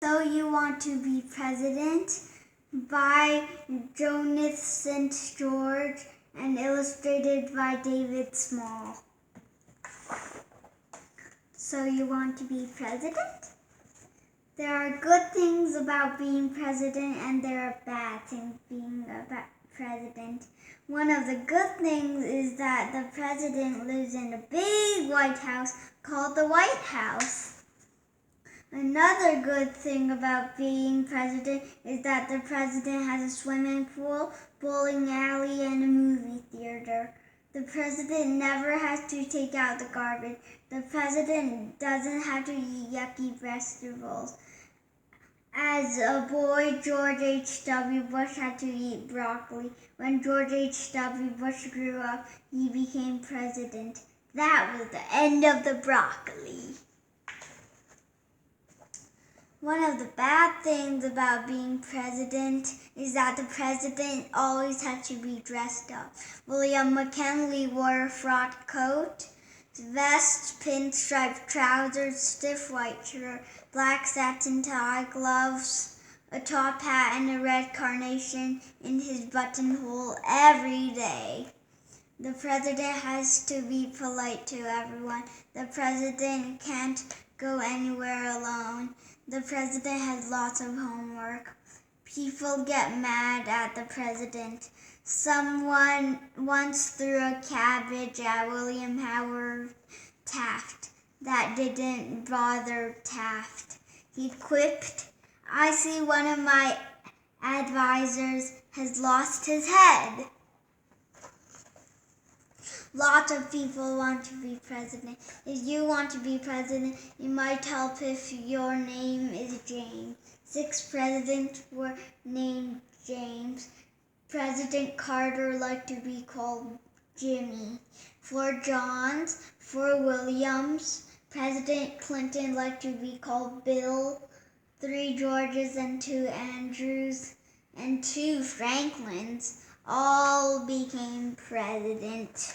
So You Want to Be President by Judith St. and illustrated by David Small. So you want to be president? There are good things about being president and there are bad things being a president. One of the good things is that the president lives in a big White House called the White House. Another good thing about being president is that the president has a swimming pool, bowling alley, and a movie theater. The president never has to take out the garbage. The president doesn't have to eat yucky vegetables. As a boy, George H.W. Bush had to eat broccoli. When George H.W. Bush grew up, he became president. That was the end of the broccoli. One of the bad things about being president is that the president always had to be dressed up. William McKinley wore a frock coat, vest, pinstripe trousers, stiff white shirt, black satin tie, gloves, a top hat, and a red carnation in his buttonhole every day. The president has to be polite to everyone. The president can't go anywhere alone. The president has lots of homework. People get mad at the president. Someone once threw a cabbage at William Howard Taft. That didn't bother Taft. He quipped, "I see one of my advisors has lost his head." Lots of people want to be president. If you want to be president, it might help if your name is James. 6 presidents were named James. President Carter liked to be called Jimmy. 4 Johns, 4 Williams. President Clinton liked to be called Bill. 3 Georges and 2 Andrews and 2 Franklins all became president.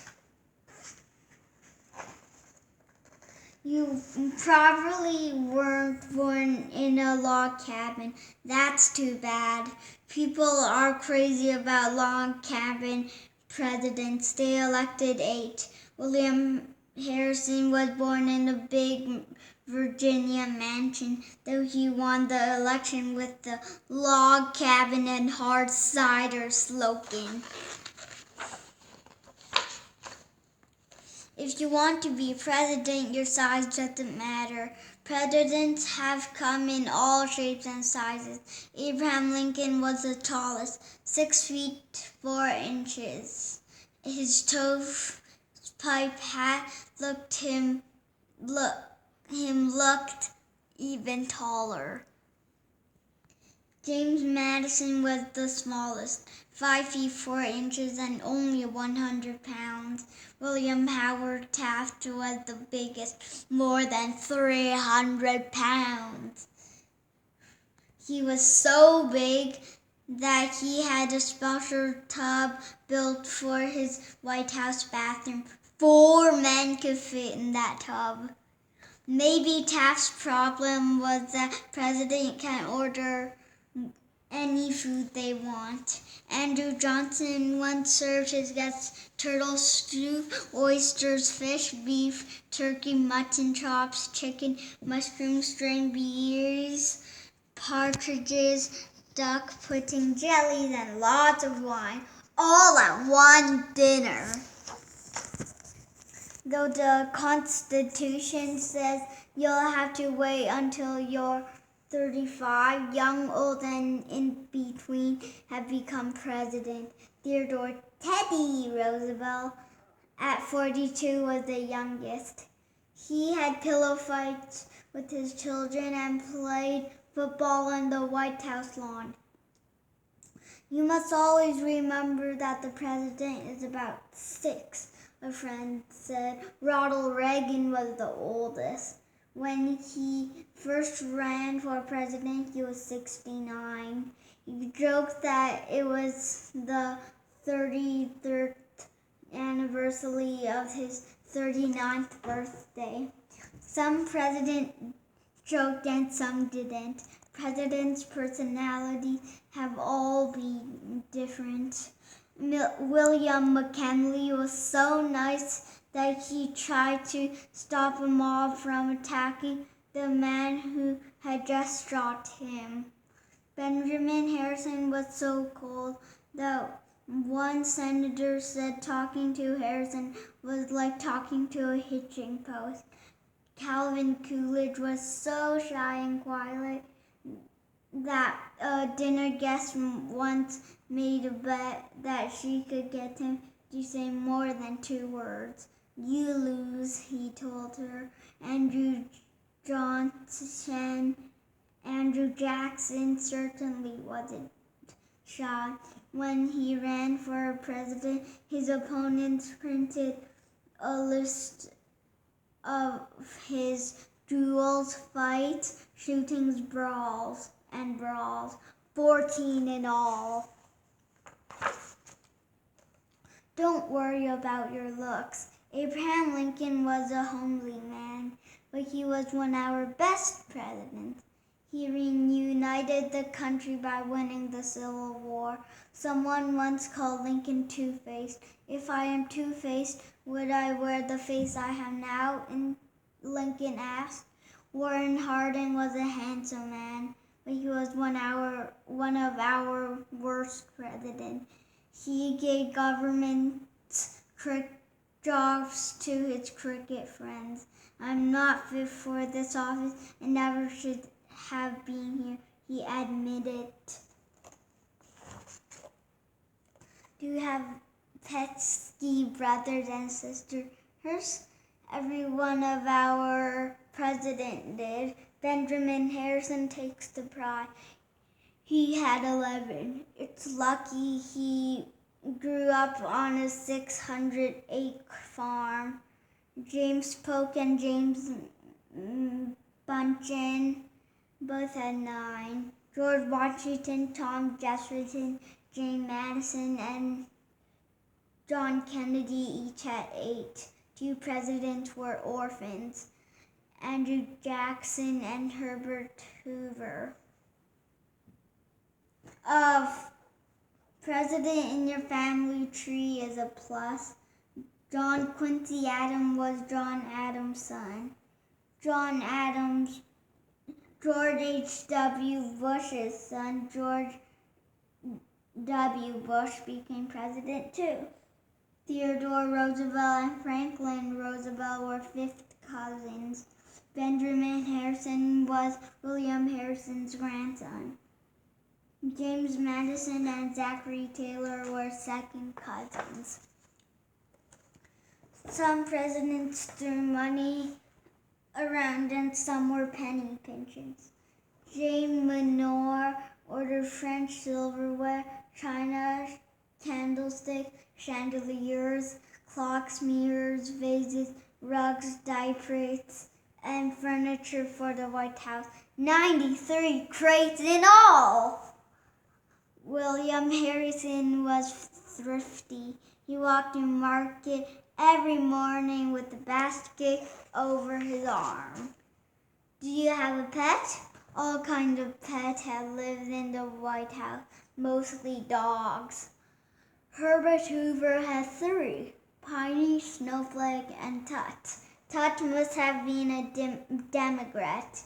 You probably weren't born in a log cabin. That's too bad. People are crazy about log cabin presidents. They elected 8. William Harrison was born in a big Virginia mansion, though he won the election with the log cabin and hard cider slogan. If you want to be president, your size doesn't matter. Presidents have come in all shapes and sizes. Abraham Lincoln was the tallest, 6 feet 4 inches. His stovepipe hat looked even taller. James Madison was the smallest, 5 feet 4 inches and only 100 pounds. William Howard Taft was the biggest, more than 300 pounds. He was so big that he had a special tub built for his White House bathroom. 4 men could fit in that tub. Maybe Taft's problem was that president can't order any food they want. Andrew Johnson once served his guests turtle stew, oysters, fish, beef, turkey, mutton chops, chicken, mushrooms, string beans, partridges, duck pudding, jellies, and lots of wine, all at one dinner. Though the Constitution says you'll have to wait until you're 35, young, old, and in between have become president. Theodore Teddy Roosevelt, at 42, was the youngest. He had pillow fights with his children and played football on the White House lawn. You must always remember that the president is about 6, a friend said. Ronald Reagan was the oldest. When he first ran for president, he was 69. He joked that it was the 33rd anniversary of his 39th birthday. Some presidents joked and some didn't. president's personalities have all been different. William McKinley was so nice that he tried to stop a mob from attacking the man who had just shot him. Benjamin Harrison was so cold that one senator said talking to Harrison was like talking to a hitching post. Calvin Coolidge was so shy and quiet that a dinner guest once made a bet that she could get him to say more than 2 words. "You lose," he told her. Andrew Jackson certainly wasn't shy. When he ran for president, his opponents printed a list of his duels, fights, shootings, brawls, 14 in all. Don't worry about your looks. Abraham Lincoln was a homely man, but he was one of our best presidents. He reunited the country by winning the Civil War. Someone once called Lincoln two-faced. If I am two-faced, would I wear the face I have now? Lincoln asked. Warren Harding was a handsome man, but he was one of our worst presidents. He gave government jobs to his cricket friends. I'm not fit for this office and never should have been here, he admitted. Do you have pesky brothers and sisters? Every one of our president did. Benjamin Harrison takes the pride. He had 11. It's lucky he grew up on a 600-acre farm. James Polk and James Bunchen both had 9. George Washington, Tom Jefferson, James Madison, and John Kennedy each had 8. 2 presidents were orphans, Andrew Jackson and Herbert Hoover. A president in your family tree is a plus. John Quincy Adams was John Adams' son. John Adams, George H.W. Bush's son, George W. Bush, became president too. Theodore Roosevelt and Franklin Roosevelt were 5th cousins. Benjamin Harrison was William Harrison's grandson. James Madison and Zachary Taylor were 2nd cousins. Some presidents threw money around and some were penny pinchers. James Monroe ordered French silverware, china, candlesticks, chandeliers, clocks, mirrors, vases, rugs, diapers, and furniture for the White House. 93 crates in all! William Harrison was thrifty. He walked to market every morning with a basket over his arm. Do you have a pet? All kinds of pets have lived in the White House, mostly dogs. Herbert Hoover had 3, Piney, Snowflake, and Tut. Tut must have been a Democrat.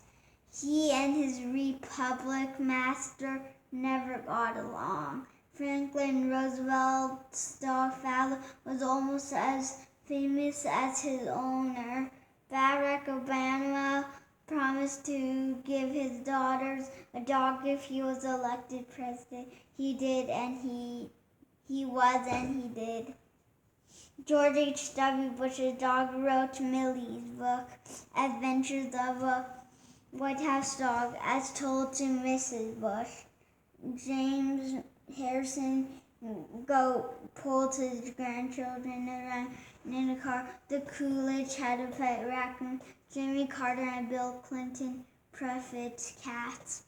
He and his Republican master never got along. Franklin Roosevelt's dog Fowler was almost as famous as his owner. Barack Obama promised to give his daughters a dog if he was elected president. He did, and he did. George H.W. Bush's dog wrote Millie's book, Adventures of a White House Dog, as told to Mrs. Bush. James Harrison pulled his grandchildren around in a car. The Coolidge had a pet raccoon. Jimmy Carter and Bill Clinton preferred cats.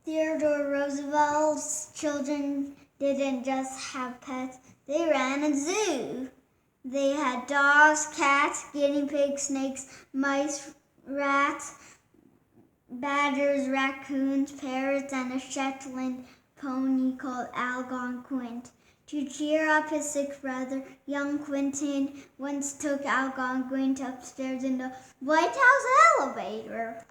Theodore Roosevelt's children didn't just have pets, they ran a zoo. They had dogs, cats, guinea pigs, snakes, mice, rats, badgers, raccoons, parrots, and a Shetland pony called Algonquin. To cheer up his sick brother, young Quentin once took Algonquin upstairs in the White House elevator.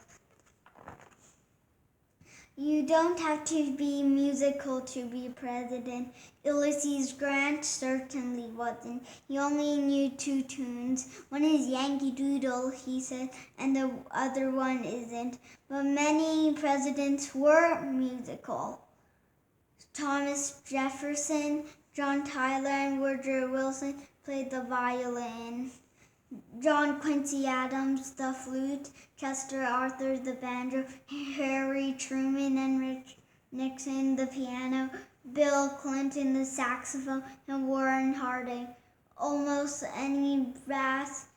You don't have to be musical to be president. Ulysses Grant certainly wasn't. He only knew 2 tunes. One is Yankee Doodle, he said, and the other one isn't. But many presidents were musical. Thomas Jefferson, John Tyler, and Woodrow Wilson played the violin. John Quincy Adams, the flute, Chester Arthur, the banjo, Harry Truman and Rich Nixon, the piano, Bill Clinton, the saxophone, and Warren Harding, almost any brass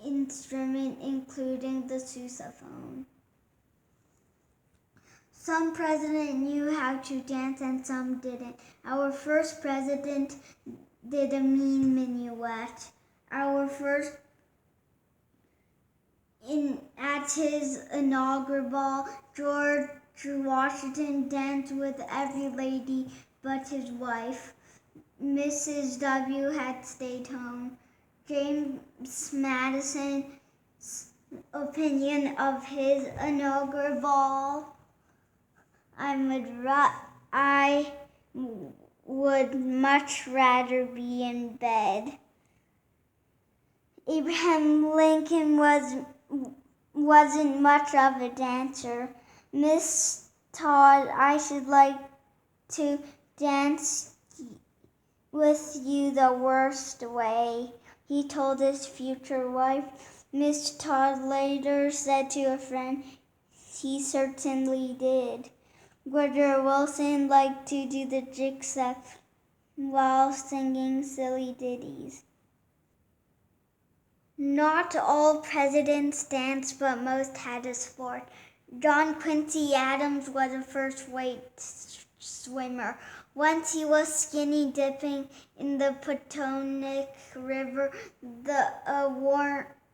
instrument, including the sousaphone. Some presidents knew how to dance and some didn't. Our first president did a mean minuet. At his inaugural ball, George Washington danced with every lady but his wife. Mrs. W. had stayed home. James Madison's opinion of his inaugural ball: I would much rather be in bed. Abraham Lincoln wasn't much of a dancer. Miss Todd, I should like to dance with you the worst way, he told his future wife. Miss Todd later said to a friend, he certainly did. Woodrow Wilson liked to do the jig-step while singing silly ditties. Not all presidents danced, but most had a sport. John Quincy Adams was a first-rate swimmer. Once he was skinny dipping in the Potomac River. A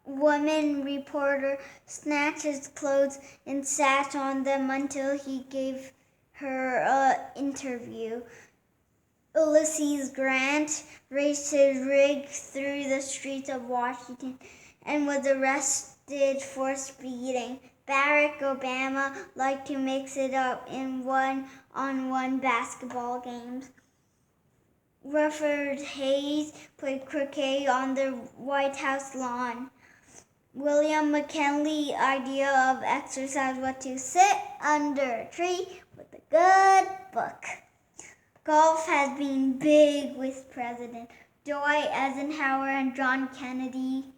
woman reporter snatched his clothes and sat on them until he gave her an interview. Ulysses Grant raced his rig through the streets of Washington and was arrested for speeding. Barack Obama liked to mix it up in one-on-one basketball games. Rutherford Hayes played croquet on the White House lawn. William McKinley's idea of exercise was to sit under a tree with a good book. Golf has been big with President Dwight Eisenhower and John Kennedy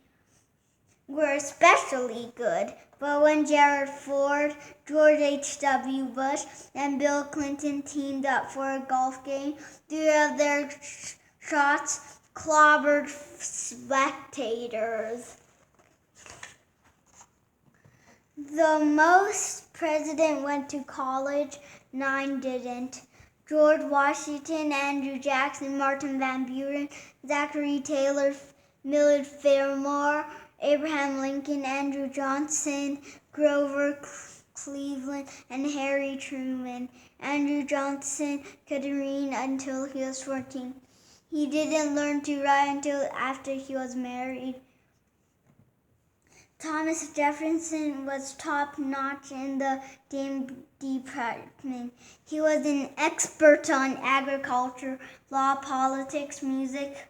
were especially good. But when Gerald Ford, George H.W. Bush, and Bill Clinton teamed up for a golf game, 3 of their shots clobbered spectators. The most presidents went to college, 9 didn't. George Washington, Andrew Jackson, Martin Van Buren, Zachary Taylor, Millard Fillmore, Abraham Lincoln, Andrew Johnson, Grover Cleveland, and Harry Truman. Andrew Johnson could read until he was 14. He didn't learn to write until after he was married. Thomas Jefferson was top-notch in the game department. He was an expert on agriculture, law, politics, music,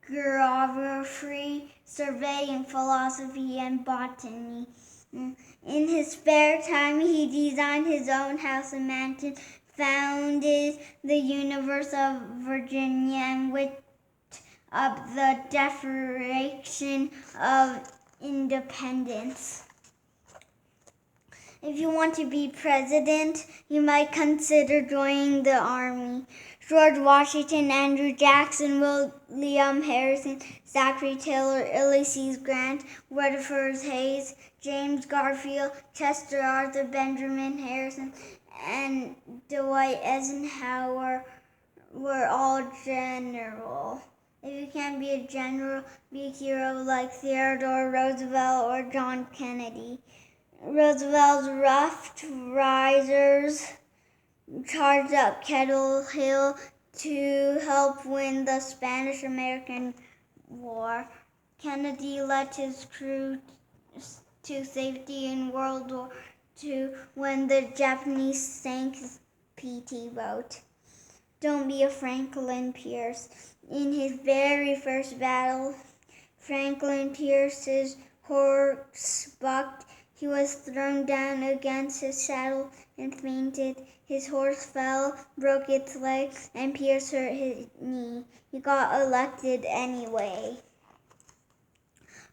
geography, surveying, philosophy, and botany. In his spare time, he designed his own house and mansion, founded the University of Virginia, and whipped up the Declaration of Independence. If you want to be president, you might consider joining the army. George Washington, Andrew Jackson, William Harrison, Zachary Taylor, Ulysses Grant, Rutherford Hayes, James Garfield, Chester Arthur, Benjamin Harrison, and Dwight Eisenhower were all general. If you can't be a general, be a hero like Theodore Roosevelt or John Kennedy. Roosevelt's Rough Riders charged up Kettle Hill to help win the Spanish-American War. Kennedy led his crew to safety in World War II when the Japanese sank his PT boat. Don't be a Franklin Pierce. In his very first battle, Franklin Pierce's horse bucked. He was thrown down against his saddle and fainted. His horse fell, broke its leg, and Pierce hurt his knee. He got elected anyway.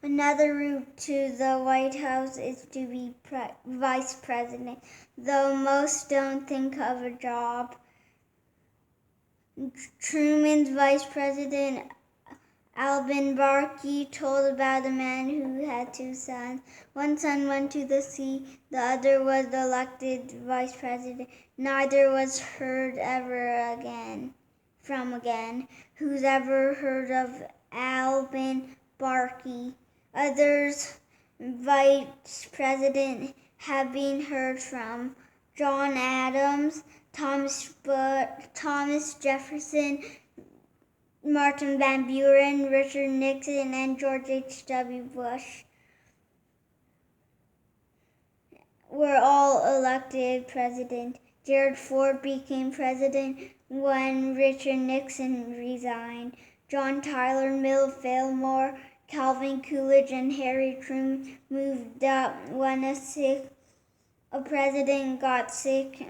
Another route to the White House is to be vice president, though most don't think of a job. Truman's vice president, Alvin Barkey, told about a man who had two sons. One son went to the sea, the other was elected vice president. Neither was heard ever from again. Who's ever heard of Alvin Barkey? Others vice president have been heard from: John Adams, Thomas Jefferson, Martin Van Buren, Richard Nixon, and George H.W. Bush were all elected president. Gerald Ford became president when Richard Nixon resigned. John Tyler, Mill Fillmore, Calvin Coolidge, and Harry Truman moved up when a president got sick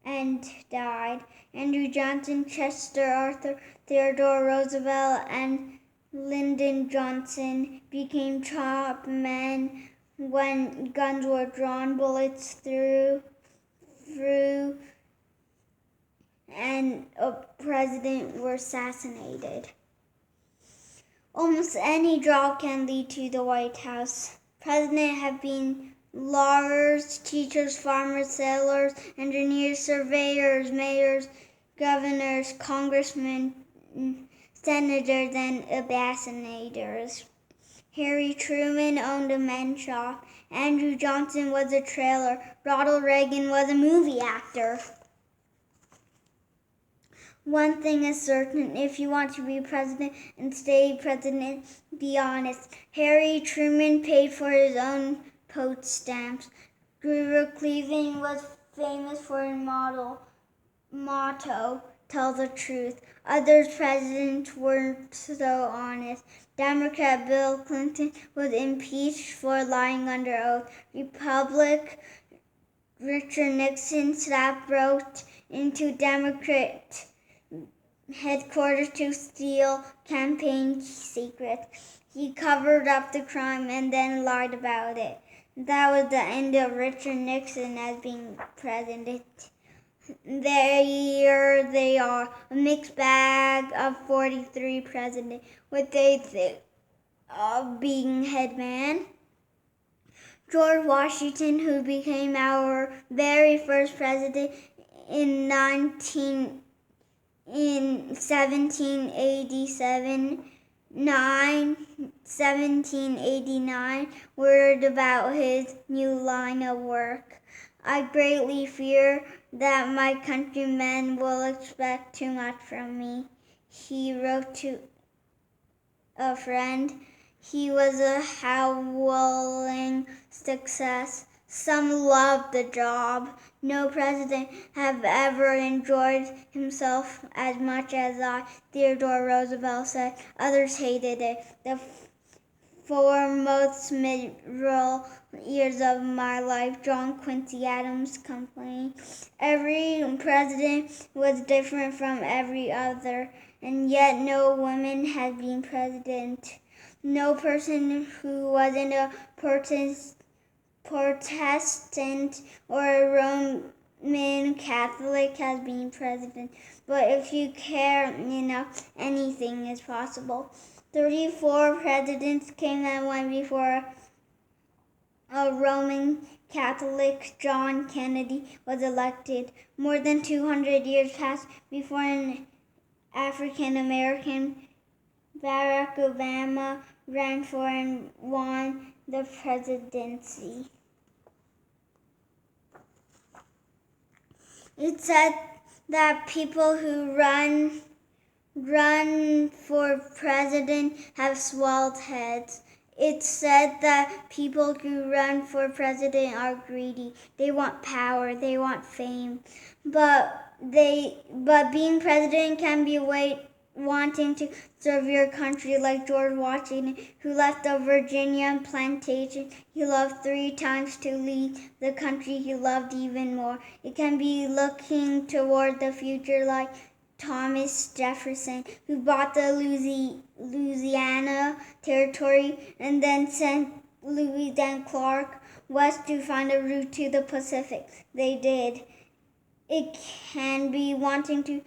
and died. Andrew Johnson, Chester Arthur, Theodore Roosevelt, and Lyndon Johnson became top men when guns were drawn, bullets through, and a president were assassinated. Almost any job can lead to the White House. Presidents have been lawyers, teachers, farmers, sailors, engineers, surveyors, mayors, governors, congressmen, senators, and ambassadors. Harry Truman owned a men's shop. Andrew Johnson was a trailer. Ronald Reagan was a movie actor. One thing is certain: if you want to be president and stay president, be honest. Harry Truman paid for his own post stamps. Grover Cleveland was famous for his motto, tell the truth. Other presidents weren't so honest. Democrat Bill Clinton was impeached for lying under oath. Republican Richard Nixon broke into Democrat headquarters to steal campaign secrets. He covered up the crime and then lied about it. That was the end of Richard Nixon as being president. There they are, a mixed bag of 43 presidents. What they think of being head man. George Washington, who became our very first president in 1789, worried about his new line of work. I greatly fear that my countrymen will expect too much from me, he wrote to a friend. He was a howling success. Some loved the job. No president have ever enjoyed himself as much as I, Theodore Roosevelt said. Others hated it. The foremost miserable years of my life, John Quincy Adams complained. Every president was different from every other, and yet no woman has been president. No person who wasn't a Protestant or a Roman Catholic has been president. But if you care enough, anything is possible. 34 presidents came and went before a Roman Catholic, John Kennedy, was elected. More than 200 years passed before an African American, Barack Obama, ran for and won the presidency. It said that people who run for president have swelled heads. It said that people who run for president are greedy. They want power, they want fame. But being president can be wanting to serve your country, like George Washington, who left the Virginia plantation he loved 3 times to lead the country he loved even more. It can be looking toward the future, like Thomas Jefferson, who bought the Louisiana Territory and then sent Lewis and Clark west to find a route to the Pacific. They did. It can be wanting to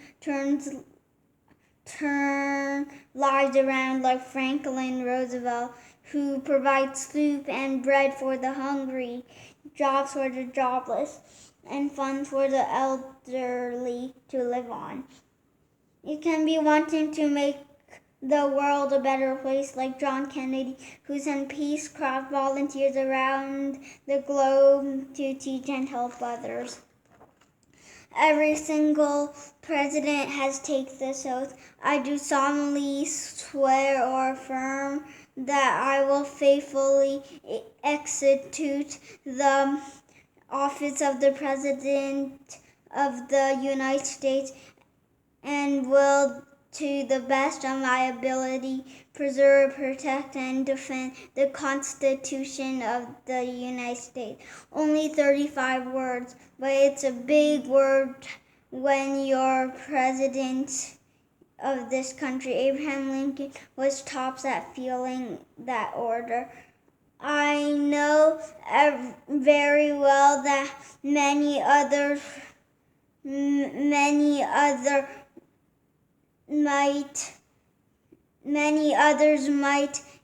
turn lives around, like Franklin Roosevelt, who provides soup and bread for the hungry, jobs for the jobless, and funds for the elderly to live on. It can be wanting to make the world a better place, like John Kennedy, who sent Peacecraft volunteers around the globe to teach and help others. Every single president has taken this oath. I do solemnly swear or affirm that I will faithfully execute the office of the President of the United States and will, to the best of my ability, preserve, protect, and defend the Constitution of the United States. Only 35 words, but it's a big word when you're president of this country. Abraham Lincoln was tops at filling that order. I know very well that many others might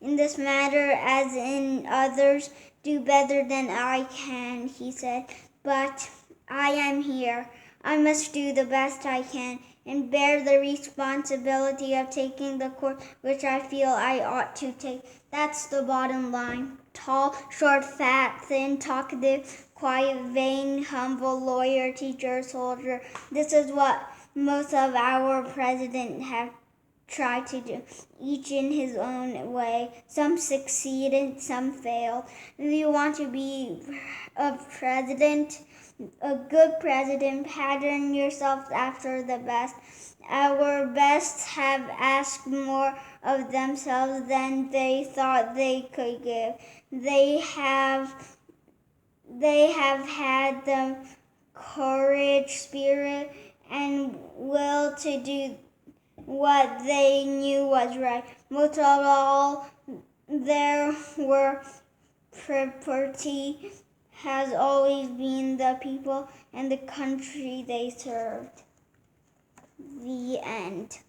in this matter, as in others, do better than I can, he said. But I am here. I must do the best I can and bear the responsibility of taking the course which I feel I ought to take. That's the bottom line. Tall, short, fat, thin, talkative, quiet, vain, humble, lawyer, teacher, soldier. This is what most of our presidents have tried to do, each in his own way. Some succeeded, some failed. If you want to be a president, a good president, pattern yourself after the best. Our best have asked more of themselves than they thought they could give. They have had the courage, spirit, and will to do what they knew was right. Most of all, their property has always been the people and the country they served. The end.